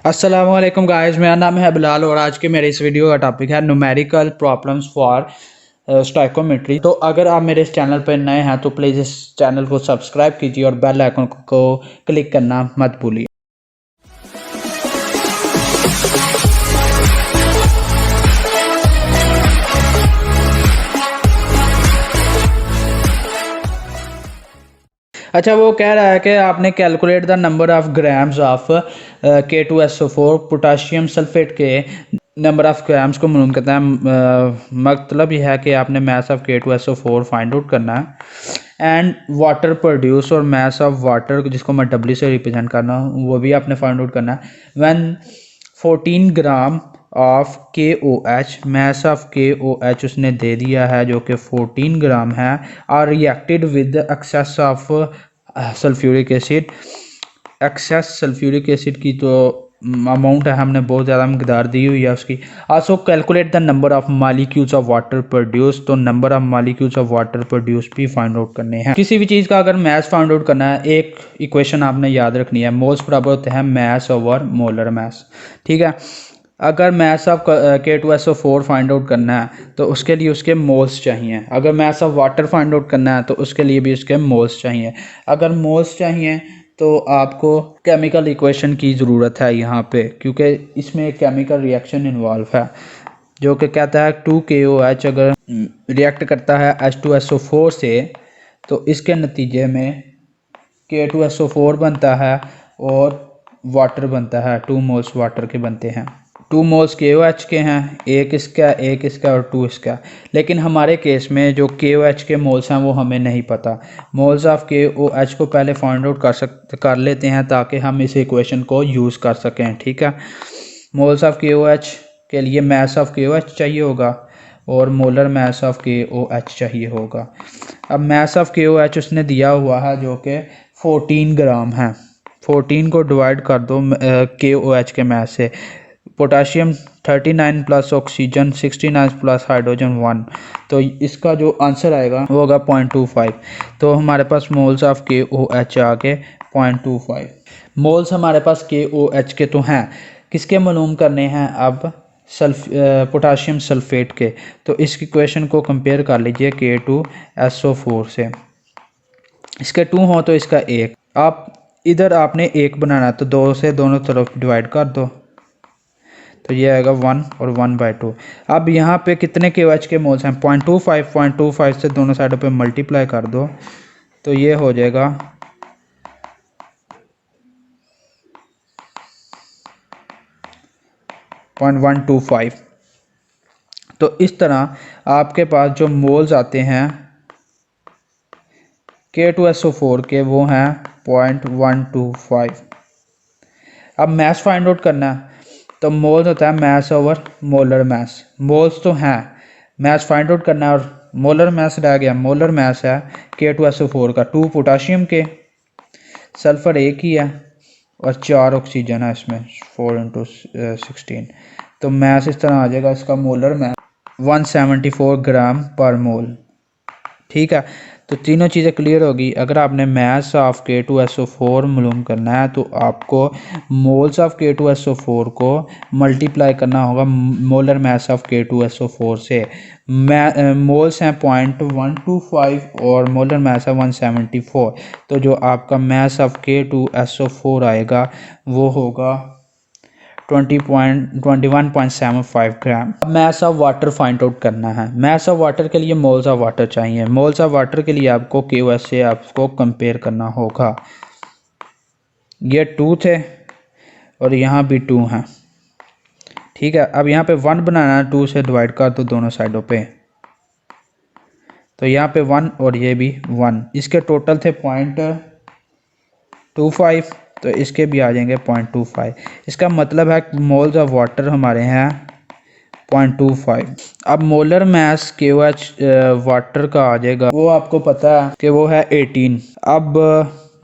अस्सलाम वालेकुम गाइस, मेरा नाम है बिलाल और आज के मेरे इस वीडियो का टॉपिक है न्यूमेरिकल प्रॉब्लम्स फॉर स्टोइकोमेट्री। तो अगर आप मेरे इस चैनल पर नए हैं तो प्लीज़ इस चैनल को सब्सक्राइब कीजिए और बेल आइकन को क्लिक करना मत भूलिए। अच्छा, वो कह रहा है कि आपने calculate the number of grams of K2SO4 potassium sulphate के नंबर ऑफ ग्राम्स को मालूम करता है। मतलब यह है कि आपने mass of K2SO4 find out करना है एंड वाटर प्रोड्यूस और मास ऑफ वाटर जिसको मैं W से रिप्रेजेंट करना हूँ वो भी आपने फाइंड आउट करना है। When 14 gram of KOH mass of KOH उसने दे दिया है जो कि 14 ग्राम है और reacted with excess of sulphuric acid. Excess sulphuric acid की तो अमाउंट है, हमने बहुत ज़्यादा मकदार दी हुई है उसकी। Also calculate the number of molecules of water produce, तो number of molecules of water produce भी फाइंड आउट करने हैं। किसी भी चीज़ का अगर मास फाइंड आउट करना है एक इक्वेशन आपने याद रखनी है, मोल्स बराबर होते हैं मास ओवर मोलर मास। ठीक है, अगर mass of K2SO4 find out करना है तो उसके लिए उसके मोल्स चाहिए। अगर mass of water find out करना है तो उसके लिए भी उसके मोल्स चाहिए। अगर मोल्स चाहिए तो आपको केमिकल इक्वेशन की ज़रूरत है यहाँ पे, क्योंकि इसमें एक केमिकल रिएक्शन इन्वॉल्व है जो कि कहता है 2KOH अगर रिएक्ट करता है H2SO4 से तो इसके नतीजे में K2SO4 बनता है और वाटर बनता है। 2 मोल्स वाटर के बनते हैं। 2 मोल्स KOH के हैं, एक इसका और 2 इसका। लेकिन हमारे केस में जो KOH के मोल्स हैं वो हमें नहीं पता। मोल्स ऑफ KOH को पहले फाइंड आउट कर लेते हैं ताकि हम इस इक्वेशन को यूज़ कर सकें। ठीक है, मोल्स ऑफ KOH के लिए मास ऑफ KOH चाहिए होगा और मोलर मास ऑफ KOH चाहिए होगा। अब मास ऑफ KOH उसने दिया हुआ है जो कि 14 ग्राम है। 14 को डिवाइड कर दो KOH के मास से। Potassium 39 plus oxygen 69 plus hydrogen 1, तो इसका जो आंसर आएगा वो होगा 0.25। तो हमारे पास मोल्स ऑफ KOH आ गए 0.25। मोल्स हमारे पास KOH के तो हैं, किसके मालूम करने हैं अब? पोटाशियम सल्फेट के। तो इस इक्वेशन को कंपेयर कर लीजिए K2SO4 से। इसके 2 हो तो इसका 1। आप इधर आपने 1 बनाना तो 2 से दोनों तरफ डिवाइड कर दो तो ये आएगा 1 और 1/2। अब यहाँ पे कितने KOH के मोल्स हैं? 0.25 से दोनों साइडों पे मल्टीप्लाई कर दो तो ये हो जाएगा 0.125। तो इस तरह आपके पास जो मोल्स आते हैं K2SO4 के वो हैं 0.125। अब मास फाइंड आउट करना है तो मोल्स होता है मास ओवर मोलर मास। मोल्स तो हैं, मास फाइंड आउट करना है और मोलर मास रह गया। मोलर मास है K2SO4 का 2 पोटाशियम के, सल्फर एक ही है और 4 ऑक्सीजन है इसमें 4 × 16। तो मास इस तरह आ जाएगा, इसका मोलर मास 174 ग्राम पर मोल। ठीक है, तो तीनों चीज़ें क्लियर होगी। अगर आपने मास ऑफ K2SO4 मालूम करना है तो आपको मोल्स ऑफ K2SO4 को मल्टीप्लाई करना होगा मोलर मास ऑफ K2SO4 से। मोल्स हैं 0.125 और मोलर मास है 174। तो जो आपका मास ऑफ K2SO4 आएगा वो होगा 21.75 ग्राम। अब mass of water find out करना है। मास ऑफ वाटर के लिए मोल्स ऑफ वाटर चाहिए। मोल्स ऑफ वाटर के लिए आपको KOH से आपको कंपेयर करना होगा। ये 2 थे और यहाँ भी 2 हैं। ठीक है, अब यहाँ पे 1 बनाना है, 2 से डिवाइड कर दो दोनों साइडों पे तो यहाँ पे 1 और ये भी 1। इसके टोटल थे 0.25 तो इसके भी आ जाएंगे 0.25। इसका मतलब है मोल्स ऑफ वाटर हमारे हैं 0.25। अब मोलर मास KOH वाटर का आ जाएगा, वो आपको पता है कि वो है 18। अब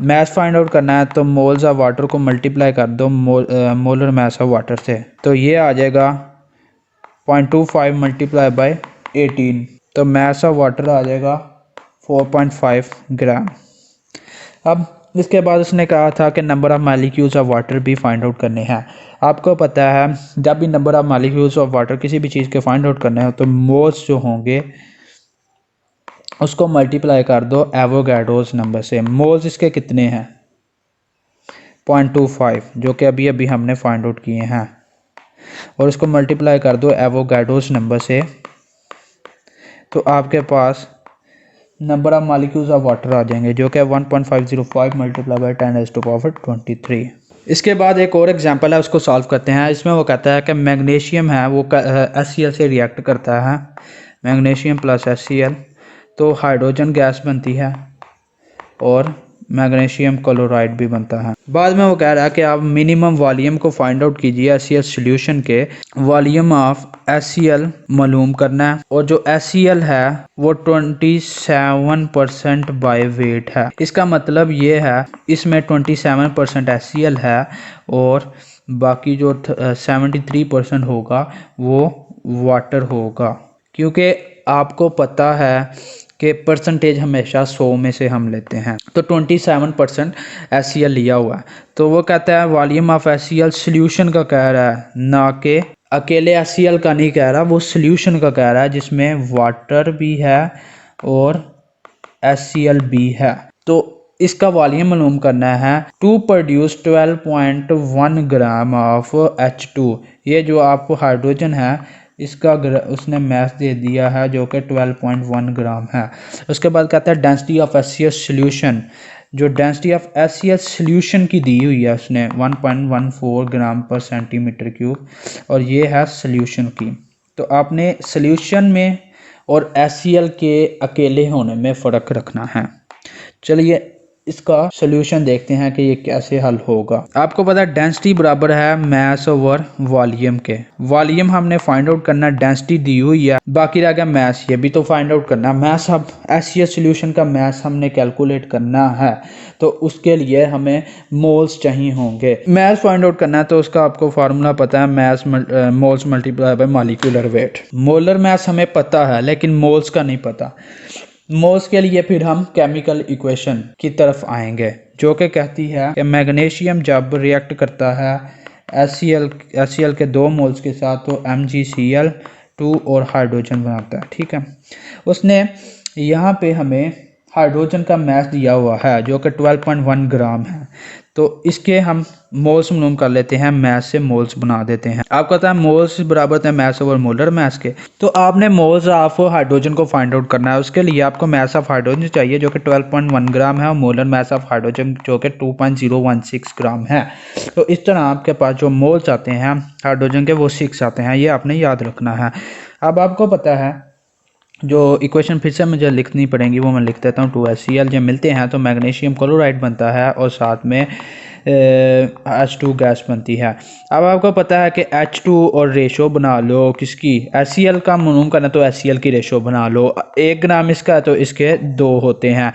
मास फाइंड आउट करना है तो मोल्स ऑफ वाटर को मल्टीप्लाई कर दो मोलर मास ऑफ वाटर से तो ये आ जाएगा 0.25 मल्टीप्लाई बाय 18। तो मास ऑफ वाटर आ जाएगा 4.5 ग्राम। अब इसके बाद उसने कहा था कि number of molecules of water भी फाइंड आउट करने हैं। आपको पता है जब भी number of molecules of water किसी भी चीज़ के फाइंड आउट करने हो तो मोल्स जो होंगे उसको मल्टीप्लाई कर दो एवोगाड्रोस नंबर से। मोल्स इसके कितने हैं 0.25 जो कि अभी अभी हमने फाइंड आउट किए हैं, और इसको मल्टीप्लाई कर दो एवोगाड्रोस नंबर से, तो आपके पास number of molecules of water आ जाएंगे जो कि 1.505 मल्टीप्लाई बाई 10⁻⁻23। इसके बाद एक और एग्जांपल है, उसको सॉल्व करते हैं। इसमें वो कहता है कि मैग्नीशियम है वो HCl से रिएक्ट करता है, मैग्नीशियम प्लस HCl, तो हाइड्रोजन गैस बनती है और मैग्नीशियम क्लोराइड भी बनता है। बाद में वो कह रहा है कि आप मिनिमम वॉल्यूम को फाइंड आउट कीजिए HCl सॉल्यूशन के, वॉल्यूम ऑफ HCl मालूम करना है, और जो HCl है वो 27% बाय वेट है। इसका मतलब ये है इसमें 27% HCl है और बाकी जो 73% होगा वो वाटर होगा, क्योंकि आपको पता है कि परसेंटेज हमेशा 100 में से हम लेते हैं, तो 27% HCl लिया हुआ है। तो वो कहता है वॉल्यूम ऑफ HCl सॉल्यूशन का कह रहा है, ना कि अकेले HCl का नहीं कह रहा, वो सॉल्यूशन का कह रहा है जिसमें वाटर भी है और HCl भी है। तो इसका वॉल्यूम मालूम करना है, to produce 12.1 gram of H2। ये जो आपको हाइड्रोजन है इसका उसने मैथ दे दिया है जो कि 12.1 ग्राम है। उसके बाद कहता है डेंसिटी ऑफ HCl सॉल्यूशन, जो डेंसिटी ऑफ HCl सॉल्यूशन की दी हुई है उसने 1.14 ग्राम पर सेंटीमीटर क्यूब, और ये है सॉल्यूशन की। तो आपने सॉल्यूशन में और HCl के अकेले होने में फ़र्क रखना है। चलिए इसका सॉल्यूशन देखते हैं कि ये कैसे हल होगा। आपको पता है डेंसिटी बराबर है मास ओवर वॉल्यूम के। वॉल्यूम हमने फाइंड आउट करना, डेंसिटी दी हुई है, बाकी रह गया मास, ये भी तो फाइंड आउट करना। मास अब HCl सॉल्यूशन का मास हमने कैलकुलेट करना है, तो उसके लिए हमें मोल्स चाहिए होंगे। मास फाइंड आउट करना है तो उसका आपको फार्मूला पता है, mass moles multiply by molecular weight. Molar mass हमें पता है लेकिन मोल्स का नहीं पता। मोल्स के लिए फिर हम केमिकल इक्वेशन की तरफ आएंगे जो कि कहती है कि मैग्नीशियम जब रिएक्ट करता है HCl के 2 मोल्स के साथ तो MgCl2 और हाइड्रोजन बनाता है। ठीक है, उसने यहाँ पे हमें हाइड्रोजन का मास दिया हुआ है जो कि 12.1 ग्राम है, तो इसके हम मोल्स मालूम कर लेते हैं, मास से मोल्स बना देते हैं। आपको पता है मोल्स बराबर है मास ओवर मोलर मास के, तो आपने मोल्स ऑफ हाइड्रोजन को फाइंड आउट करना है। उसके लिए आपको मास ऑफ हाइड्रोजन चाहिए जो कि 12.1 ग्राम है और मोलर मास ऑफ हाइड्रोजन जो कि 2.016 ग्राम है। तो इस तरह आपके पास जो मोल्स आते हैं हाइड्रोजन के वो 6 आते हैं, ये आपने याद रखना है। अब आपको पता है जो इक्वेशन फिर से मुझे लिखनी पड़ेंगी वो मैं लिख देता हूँ। 2HCl जब मिलते हैं तो मैग्नीशियम क्लोराइड बनता है और साथ में H2 गैस बनती है। अब आपको पता है कि H2 और रेशो बना लो किसकी, HCl का मालूम करना तो HCl की रेशो बना लो। 1 ग्राम इसका तो इसके 2 होते हैं,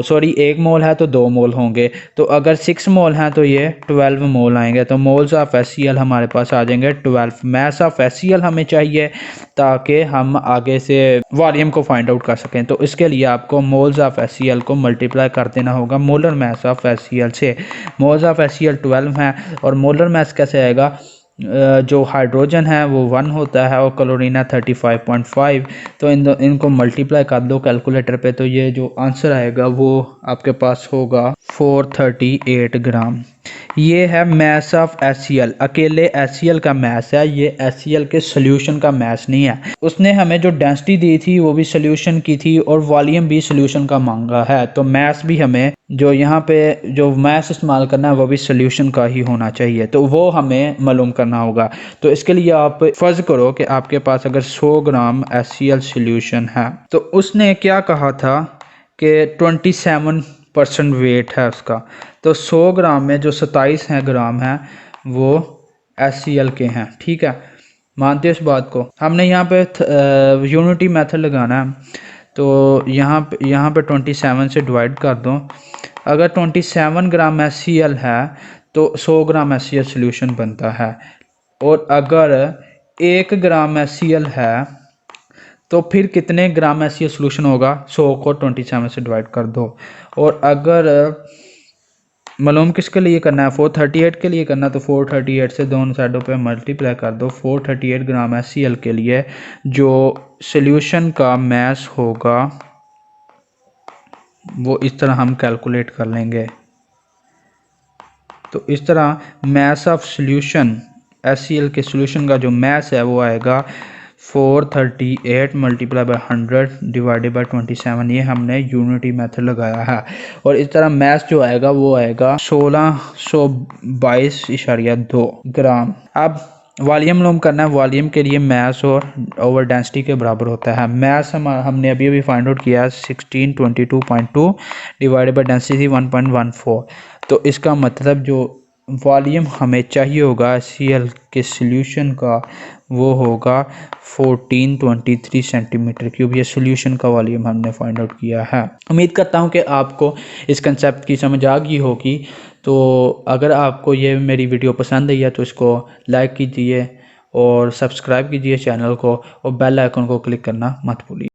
सॉरी 1 मोल है तो 2 मोल होंगे, तो अगर 6 मोल हैं तो ये 12 मोल आएंगे। तो मोल्स ऑफ HCl हमारे पास आ जाएंगे 12। मास ऑफ HCl हमें चाहिए ताकि हम आगे से वॉल्यूम को फाइंड आउट कर सकें, तो इसके लिए आपको मोल्स ऑफ HCl को मल्टीप्लाई कर देना होगा मोलर मास ऑफ HCl से। मोल्स ऑफ HCl 12 हैं और मोलर मास कैसे आएगा, जो हाइड्रोजन है वो 1 होता है और क्लोरीन है 35.5, तो इनको मल्टीप्लाई कर दो कैलकुलेटर पे, तो ये जो आंसर आएगा वो आपके पास होगा 438 ग्राम। ये है मास ऑफ HCl, अकेले HCl का मास है, ये HCl के सॉल्यूशन का मास नहीं है। उसने हमें जो डेंसिटी दी थी वो भी सॉल्यूशन की थी और वॉल्यूम भी सॉल्यूशन का मांगा है, तो मास भी हमें जो यहाँ पे जो मास इस्तेमाल करना है वो भी सॉल्यूशन का ही होना चाहिए, तो वो हमें मालूम करना होगा। तो इसके लिए आप फर्ज करो कि आपके पास अगर 100 ग्राम HCl सॉल्यूशन है, तो उसने क्या कहा था कि 27% वेट है उसका, तो 100 ग्राम में जो 27 हैं ग्राम हैं वो HCl के हैं। ठीक है, मानते हो इस बात को। हमने यहाँ पे यूनिटी मेथड लगाना है, तो यहाँ पे 27 से डिवाइड कर दो। अगर 27 ग्राम HCl है तो 100 ग्राम HCl सॉल्यूशन बनता है, और अगर 1 ग्राम HCl है तो फिर कितने ग्राम HCl सॉल्यूशन होगा, 100 को 27 से डिवाइड कर दो। और अगर मालूम किसके लिए करना है, 438 के लिए करना, तो 438 से दोनों साइडों पे मल्टीप्लाई कर दो। 438 ग्राम HCl के लिए जो सॉल्यूशन का मैस होगा वो इस तरह हम कैलकुलेट कर लेंगे। तो इस तरह मैस ऑफ सॉल्यूशन, HCl के सॉल्यूशन का जो मैस है वो आएगा 438 मल्टीप्लाई बाई 100 डिवाइडेड बाई 27। ये हमने यूनिटी मेथड लगाया है। और इस तरह मैस जो आएगा वो आएगा 1622.2 ग्राम। अब वॉल्यूम मालूम करना है। वॉल्यूम के लिए मैस और ओवर डेंसिटी के बराबर होता है। मैस हमने अभी अभी फाइंड आउट किया 1622.2 डिवाइडेड बाई डेंसिटी 1.14। तो इसका मतलब जो वॉल्यूम हमें चाहिए होगा HCl के सॉल्यूशन का वो होगा 1423 सेंटीमीटर क्यूब। ये सॉल्यूशन का वॉल्यूम हमने फाइंड आउट किया है। उम्मीद करता हूँ कि आपको इस कंसेप्ट की समझ आ गई होगी। तो अगर आपको ये मेरी वीडियो पसंद आई है तो इसको लाइक कीजिए और सब्सक्राइब कीजिए चैनल को, और बेल आइकन को क्लिक करना मत भूलिए।